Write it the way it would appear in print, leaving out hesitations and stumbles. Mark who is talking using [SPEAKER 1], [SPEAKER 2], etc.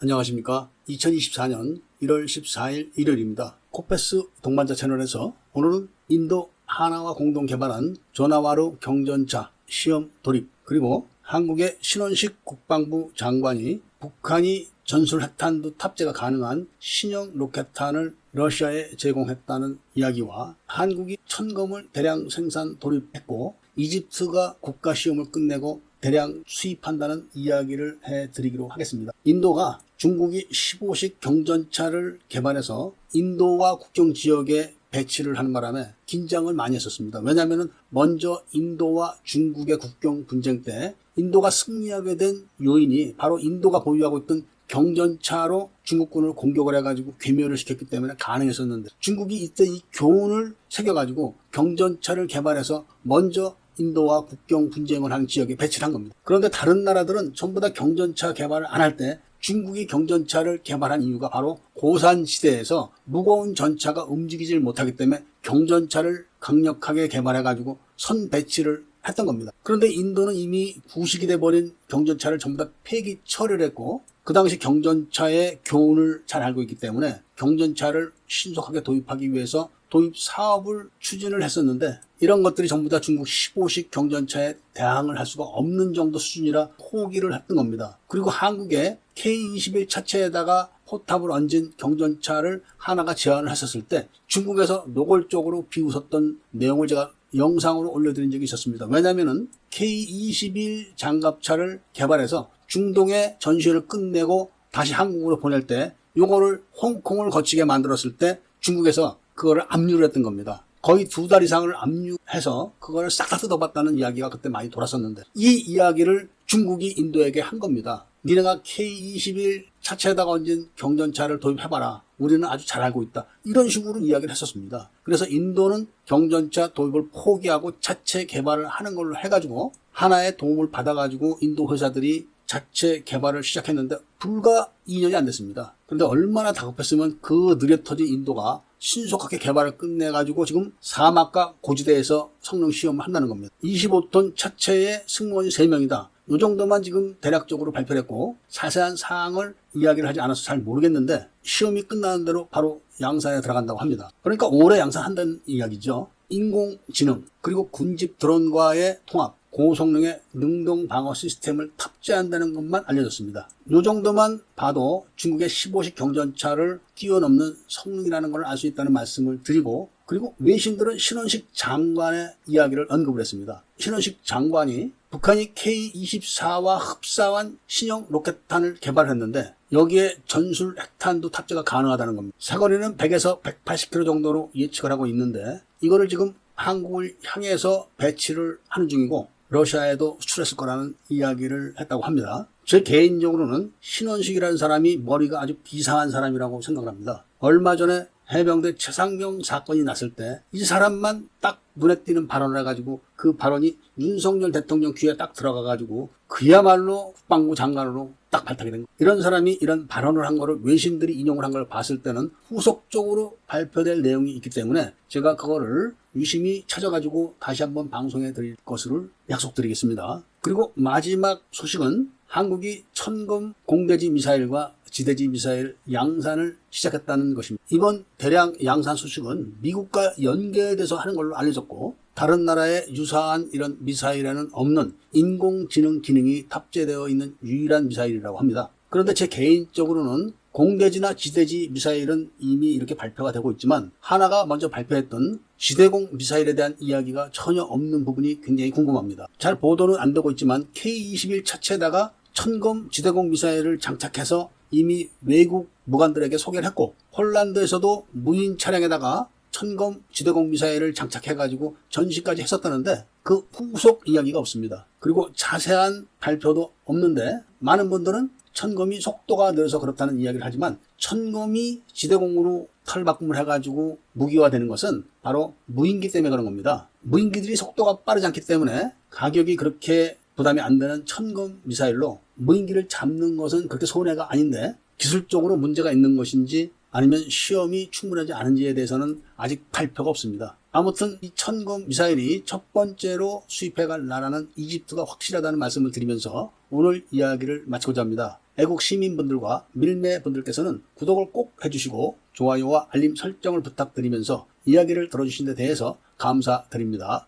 [SPEAKER 1] 안녕하십니까. 2024년 1월 14일 일요일입니다. 코페스 동반자 채널에서 오늘은 인도 하나와 공동 개발한 조나와루 경전차 시험 돌입, 그리고 한국의 신원식 국방부 장관이 북한이 전술 핵탄두 탑재가 가능한 신형 로켓탄을 러시아에 제공했다는 이야기와 한국이 천검을 대량 생산 돌입했고 이집트가 국가시험을 끝내고 대량 수입한다는 이야기를 해드리기로 하겠습니다. 인도가 중국이 15식 경전차를 개발해서 인도와 국경 지역에 배치를 하는 바람에 긴장을 많이 했었습니다. 왜냐하면 먼저 인도와 중국의 국경 분쟁 때 인도가 승리하게 된 요인이 바로 인도가 보유하고 있던 경전차로 중국군을 공격을 해가지고 괴멸을 시켰기 때문에 가능했었는데, 중국이 이때 이 교훈을 새겨가지고 경전차를 개발해서 먼저 인도와 국경 분쟁을 하는 지역에 배치를 한 겁니다. 그런데 다른 나라들은 전부 다 경전차 개발을 안 할 때 중국이 경전차를 개발한 이유가 바로 고산지대에서 무거운 전차가 움직이질 못하기 때문에 경전차를 강력하게 개발해가지고 선 배치를 했던 겁니다. 그런데 인도는 이미 구식이 돼버린 경전차를 전부 다 폐기 처리를 했고, 그 당시 경전차의 교훈을 잘 알고 있기 때문에 경전차를 신속하게 도입하기 위해서 도입 사업을 추진을 했었는데, 이런 것들이 전부 다 중국 15식 경전차에 대항을 할 수가 없는 정도 수준이라 포기를 했던 겁니다. 그리고 한국의 K-21 차체에다가 포탑을 얹은 경전차를 하나가 제안을 했었을 때 중국에서 노골적으로 비웃었던 내용을 제가 영상으로 올려드린 적이 있었습니다. 왜냐하면 K-21 장갑차를 개발해서 중동의 전시회를 끝내고 다시 한국으로 보낼 때 요거를 홍콩을 거치게 만들었을 때 중국에서 그거를 압류를 했던 겁니다. 거의 2달 이상을 압류해서 그걸 싹 다 뜯어봤다는 이야기가 그때 많이 돌았었는데, 이 이야기를 중국이 인도에게 한 겁니다. 니네가 K-21 차체에다가 얹은 경전차를 도입해봐라. 우리는 아주 잘 알고 있다. 이런 식으로 이야기를 했었습니다. 그래서 인도는 경전차 도입을 포기하고 차체 개발을 하는 걸로 해가지고 하나의 도움을 받아가지고 인도 회사들이 자체 개발을 시작했는데 불과 2년이 안 됐습니다. 그런데 얼마나 다급했으면 그 느려터진 인도가 신속하게 개발을 끝내가지고 지금 사막과 고지대에서 성능 시험을 한다는 겁니다. 25톤 차체의 승무원이 3명이다. 이 정도만 지금 대략적으로 발표를 했고 자세한 사항을 이야기를 하지 않아서 잘 모르겠는데, 시험이 끝나는 대로 바로 양산에 들어간다고 합니다. 그러니까 올해 양산한다는 이야기죠. 인공지능 그리고 군집 드론과의 통합, 고성능의 능동 방어 시스템을 탑재한다는 것만 알려졌습니다. 이 정도만 봐도 중국의 15식 경전차를 뛰어넘는 성능이라는 걸 알 수 있다는 말씀을 드리고, 그리고 외신들은 신원식 장관의 이야기를 언급을 했습니다. 신원식 장관이 북한이 K-24와 흡사한 신형 로켓탄을 개발했는데 여기에 전술 핵탄두 탑재가 가능하다는 겁니다. 사거리는 100에서 180km 정도로 예측을 하고 있는데 이거를 지금 한국을 향해서 배치를 하는 중이고 러시아에도 수출했을 거라는 이야기를 했다고 합니다. 제 개인적으로는 신원식이라는 사람이 머리가 아주 비상한 사람이라고 생각을 합니다. 얼마 전에 해병대 최상병 사건이 났을 때 이 사람만 딱 눈에 띄는 발언을 해가지고 그 발언이 윤석열 대통령 귀에 딱 들어가가지고 그야말로 국방부 장관으로 딱 발탁이 된 거예요. 이런 사람이 이런 발언을 한 거를 외신들이 인용을 한 걸 봤을 때는 후속적으로 발표될 내용이 있기 때문에 제가 그거를 유심히 찾아가지고 다시 한번 방송해 드릴 것을 약속드리겠습니다. 그리고 마지막 소식은 한국이 천검 공대지 미사일과 지대지 미사일 양산을 시작했다는 것입니다. 이번 대량 양산 소식은 미국과 연계돼서 하는 걸로 알려졌고 다른 나라의 유사한 이런 미사일에는 없는 인공지능 기능이 탑재되어 있는 유일한 미사일이라고 합니다. 그런데 제 개인적으로는 공대지나 지대지 미사일은 이미 이렇게 발표가 되고 있지만 하나가 먼저 발표했던 지대공 미사일에 대한 이야기가 전혀 없는 부분이 굉장히 궁금합니다. 잘 보도는 안 되고 있지만 K-21 차체에다가 천검 지대공 미사일을 장착해서 이미 외국 무관들에게 소개를 했고 폴란드에서도 무인 차량에다가 천검 지대공 미사일을 장착해가지고 전시까지 했었다는데 그 후속 이야기가 없습니다. 그리고 자세한 발표도 없는데 많은 분들은 천검이 속도가 느려서 그렇다는 이야기를 하지만 천검이 지대공으로 탈바꿈을 해가지고 무기화되는 것은 바로 무인기 때문에 그런 겁니다. 무인기들이 속도가 빠르지 않기 때문에 가격이 그렇게 부담이 안 되는 천검 미사일로 무인기를 잡는 것은 그렇게 손해가 아닌데 기술적으로 문제가 있는 것인지 아니면 시험이 충분하지 않은지에 대해서는 아직 발표가 없습니다. 아무튼 이 천금 미사일이 첫 번째로 수입해갈 나라는 이집트가 확실하다는 말씀을 드리면서 오늘 이야기를 마치고자 합니다. 애국 시민분들과 밀매분들께서는 구독을 꼭 해주시고 좋아요와 알림 설정을 부탁드리면서 이야기를 들어주신 데 대해서 감사드립니다.